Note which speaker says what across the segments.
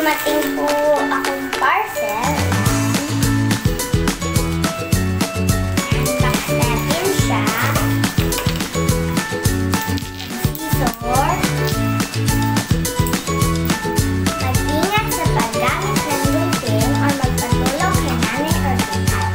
Speaker 1: dumating po akong parcel. Unbox natin siya. Scissor. Mag-ingat sa paggamit ng gunting or magpatulong kay nanay or tatay.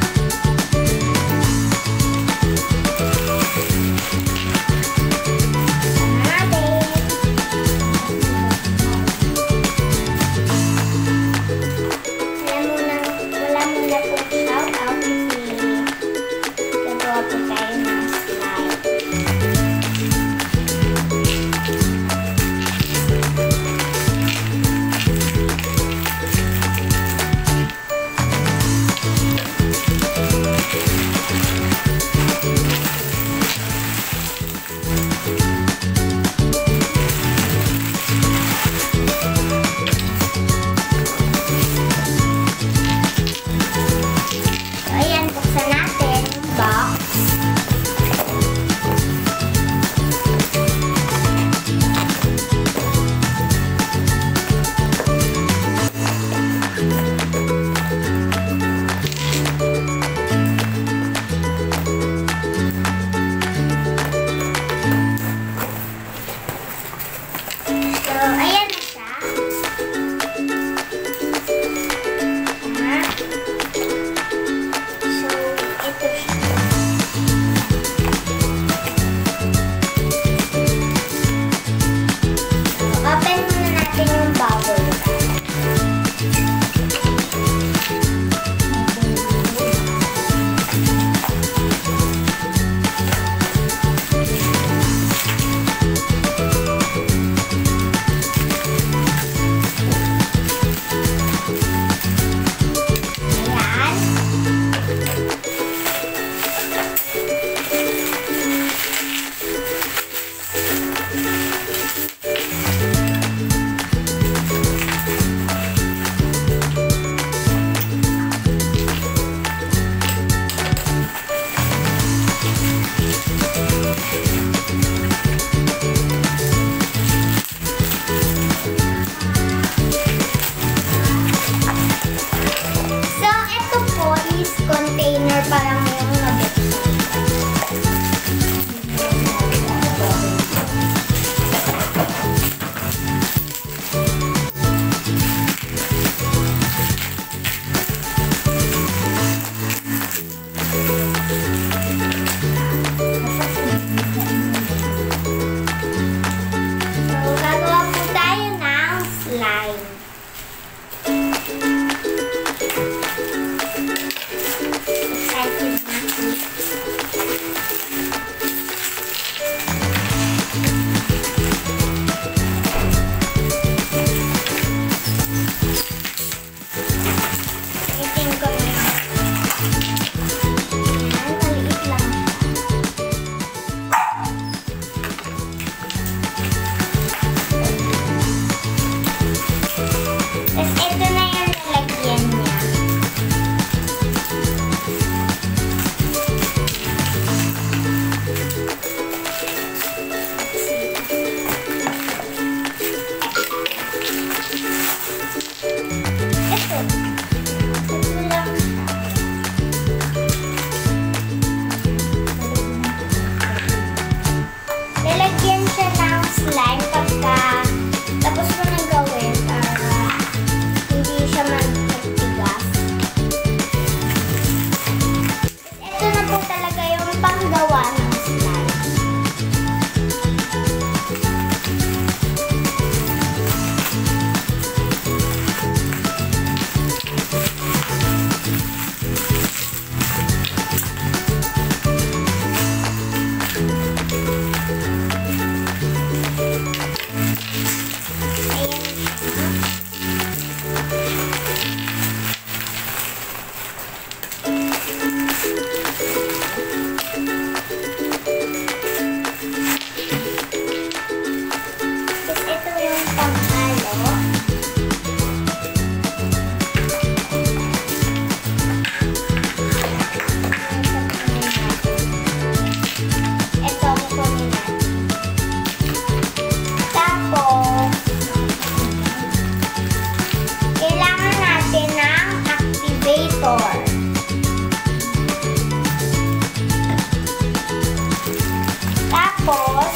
Speaker 1: Tapos,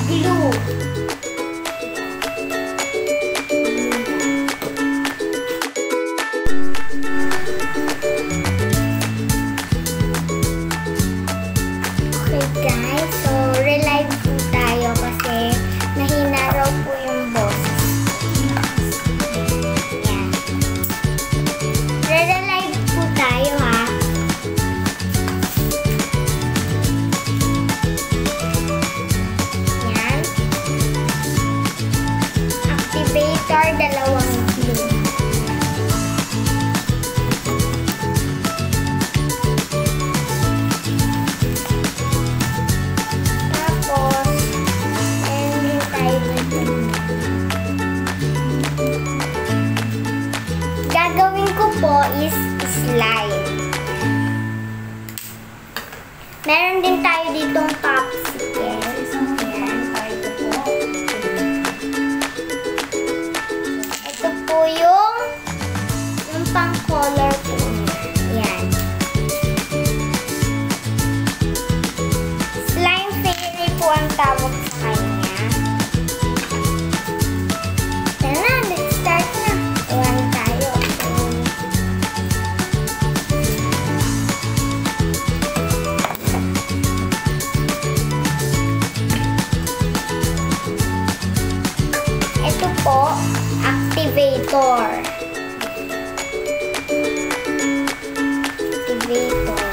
Speaker 1: glue. Okay guys, so relive po tayo kasi mahina raw po yung boses. Yan. Re-relive po tayo ha. Yan. Activator, dalawang glue. Gagawin ko po is slime. Meron din tayo ditong popsicle. Ayan. Ito po yung pang-color po niya. Ayan. Slime fairy po ang tawag sa kanya. Tara, let's start na. Ayan tayo. Ito po, activator. Activator.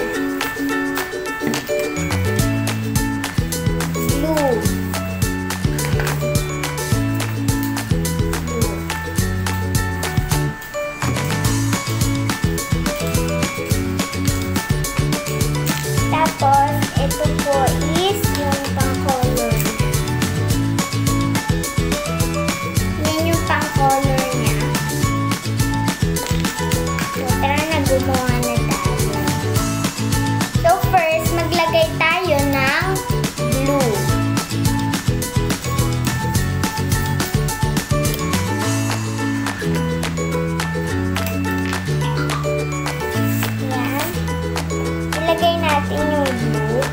Speaker 1: Glue. Tapos, ito po is yung pang-color. Yan yung pang-color niya. So, tara na, gumawa na tayo. So, first, maglagay tayo ng glue. Yan. Ilagay natin yung glue.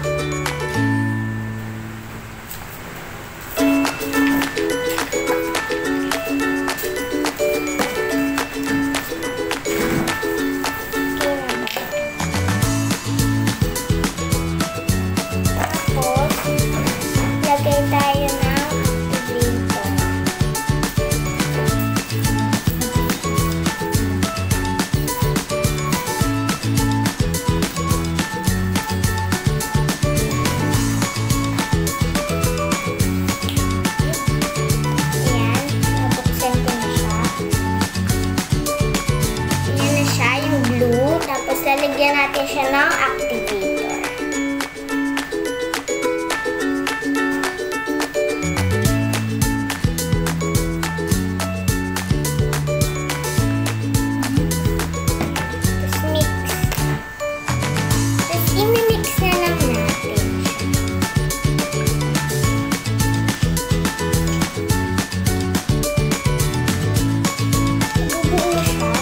Speaker 1: Tapos, lagay tayo ng activator. Ayan, nabuksan ko na siya. Ayan na siya, yung glue. Tapos, lalagyan natin siya ng activator. Tapos, mix. Tapos, imimix na lang natin siya. Bubuo na siya.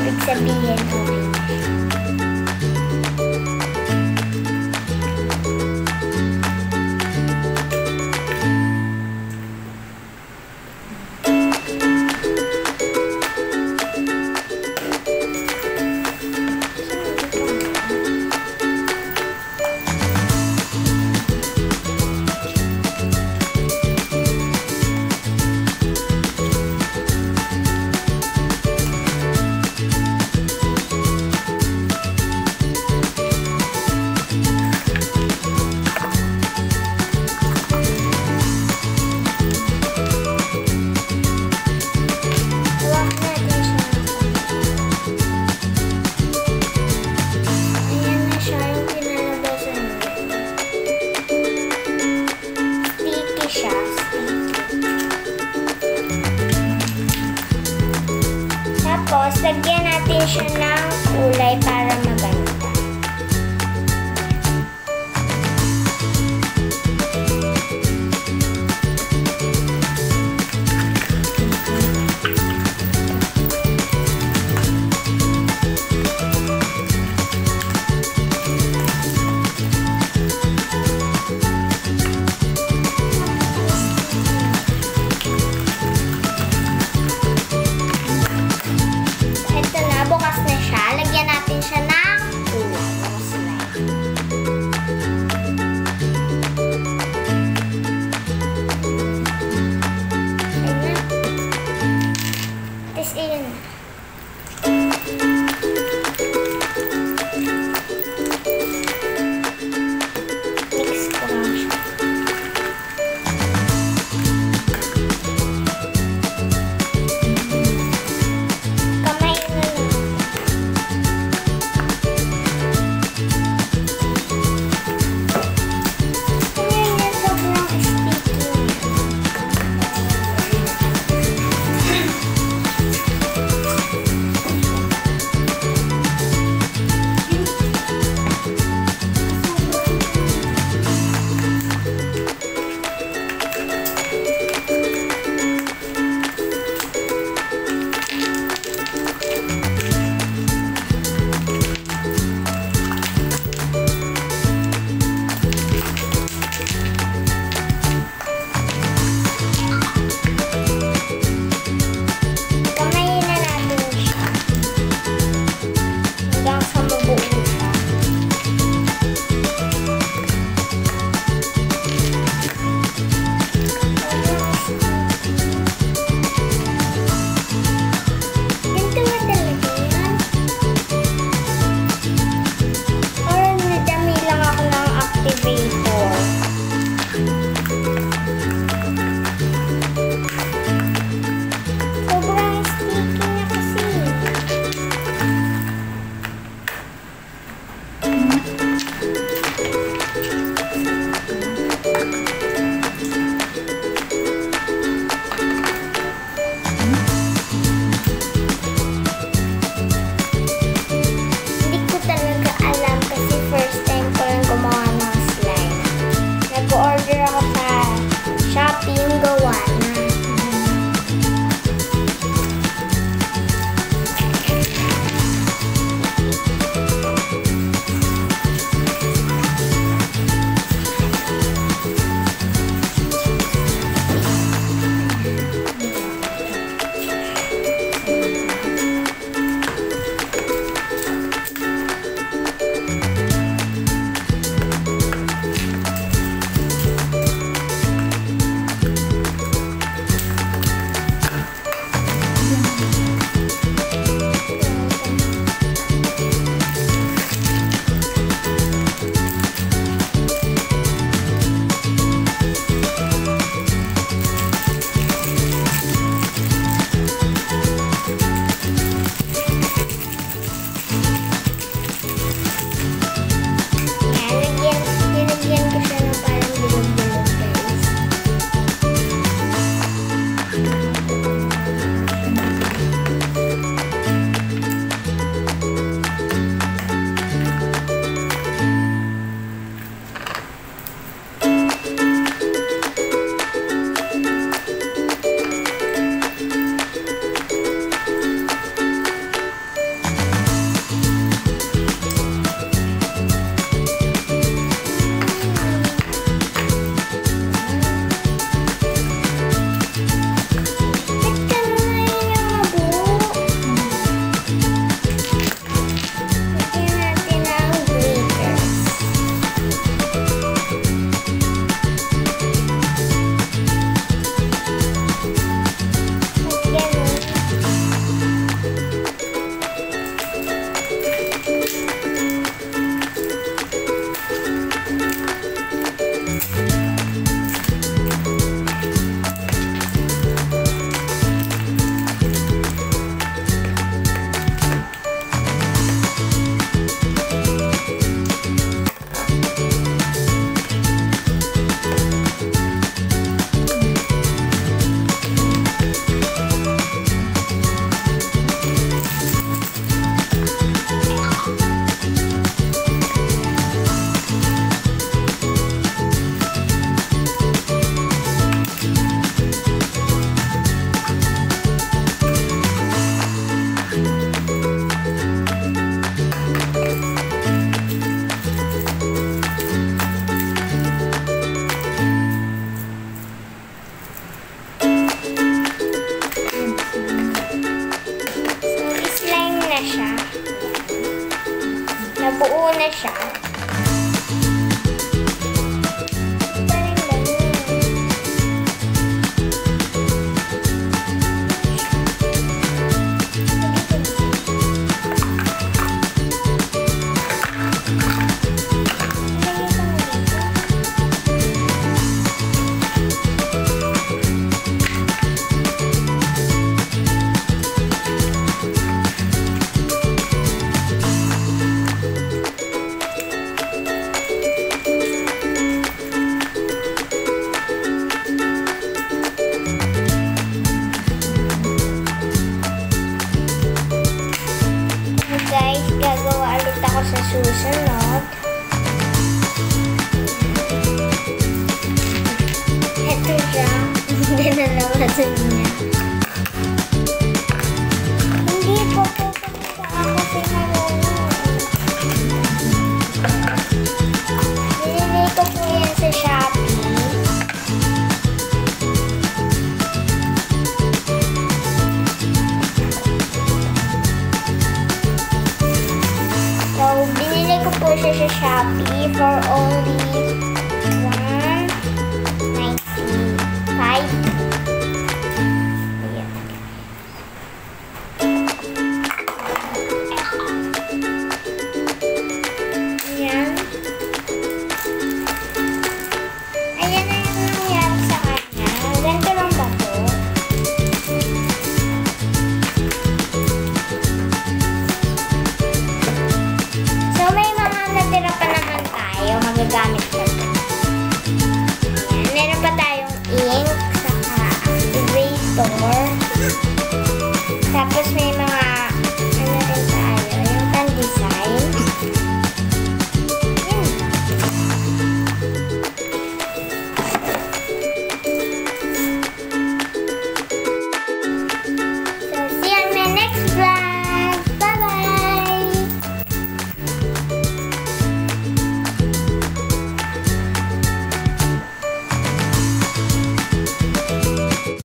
Speaker 1: ibig sabihin okay na. Tapos, lagyan natin siya ng kulay para maganda. Bukas na siya. Lagyan natin siya nabuo na siya. Guys, gagawa ulit ako sa susunod. Ito siya. Hindi na nawasan niya. Hindi po po ako pinarunod. Binili ko po yan sa Shopee. So, binili ko po siya sa Shopee for only $1.95. Ayan. Ayan. Ayan na yung nangyari sa kanya. Ganito lang ba po? Natira pa naman tayo, magagamit pa ito. Ayan, meron pa tayong ink, saka activator.